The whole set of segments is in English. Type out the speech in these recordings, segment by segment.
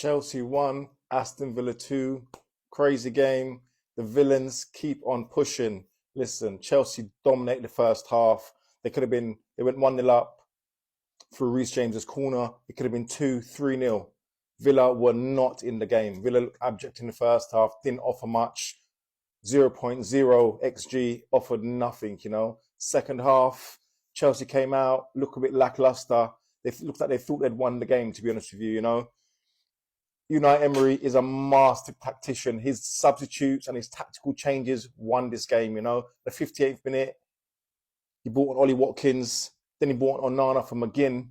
Chelsea 1, Aston Villa 2. Crazy game. The villains keep on pushing. Listen, Chelsea dominated the first half. They went 1-0 up through Reece James's corner. It could have been 2-3-0. Villa were not in the game. Villa looked abject in the first half, didn't offer much. 0.0 XG, offered nothing, Second half, Chelsea came out, looked a bit lackluster. They looked like they thought they'd won the game, to be honest with you, Unai Emery is a master tactician. His substitutes and his tactical changes won this game, The 58th minute, he brought on Ollie Watkins. Then he brought on Onana for McGinn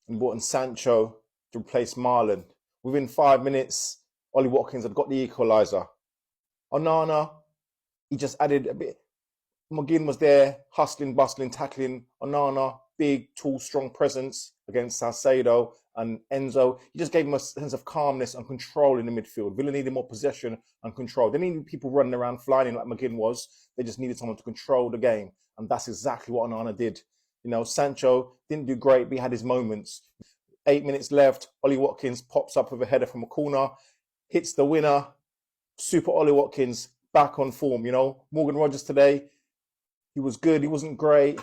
and brought on Sancho to replace Marlon. Within 5 minutes, Ollie Watkins had got the equaliser. Onana, he just added a bit. McGinn was there, hustling, bustling, tackling. Onana, big, tall, strong presence against Salcedo and Enzo. He just gave him a sense of calmness and control in the midfield. Villa needed more possession and control. They needed people running around, flying in like McGinn was. They just needed someone to control the game. And that's exactly what Onana did. Sancho didn't do great, but he had his moments. 8 minutes left. Ollie Watkins pops up with a header from a corner, hits the winner. Super Ollie Watkins back on form. Morgan Rogers today, he was good. He wasn't great.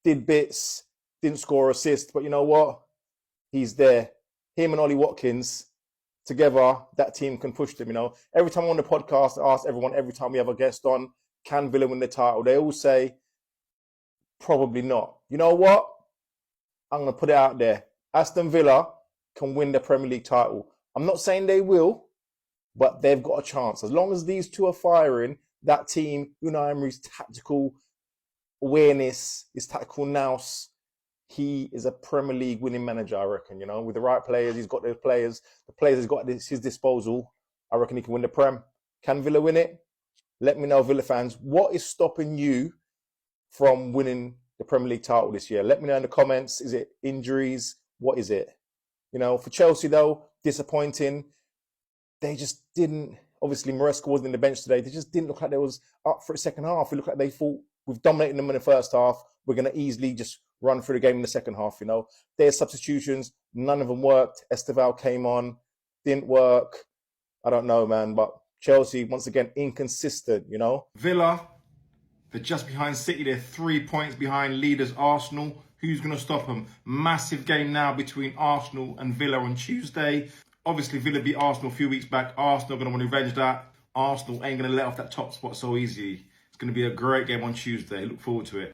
Did bits. Didn't score assist. But you know what? He's there. Him and Ollie Watkins together, that team can push them. Every time I'm on the podcast, I ask everyone, every time we have a guest on, can Villa win the title? They all say, probably not. You know what? I'm going to put it out there. Aston Villa can win the Premier League title. I'm not saying they will, but they've got a chance. As long as these two are firing, that team, Unai Emery's tactical awareness, his tactical nous, he is a Premier League winning manager, I reckon, With the right players, he's got those players. The players he's got at his disposal. I reckon he can win the Prem. Can Villa win it? Let me know, Villa fans. What is stopping you from winning the Premier League title this year? Let me know in the comments. Is it injuries? What is it? For Chelsea, though, disappointing. They just didn't, obviously Maresca wasn't in the bench today. They just didn't look like they was up for a second half. It looked like they thought, we've dominated them in the first half. We're going to easily just run through the game in the second half, Their substitutions, none of them worked. Esteval came on, didn't work. I don't know, man, but Chelsea, once again, inconsistent, Villa, they're just behind City. They're 3 points behind leaders Arsenal. Who's going to stop them? Massive game now between Arsenal and Villa on Tuesday. Obviously, Villa beat Arsenal a few weeks back. Arsenal are going to want to revenge that. Arsenal ain't going to let off that top spot so easy. It's going to be a great game on Tuesday. Look forward to it.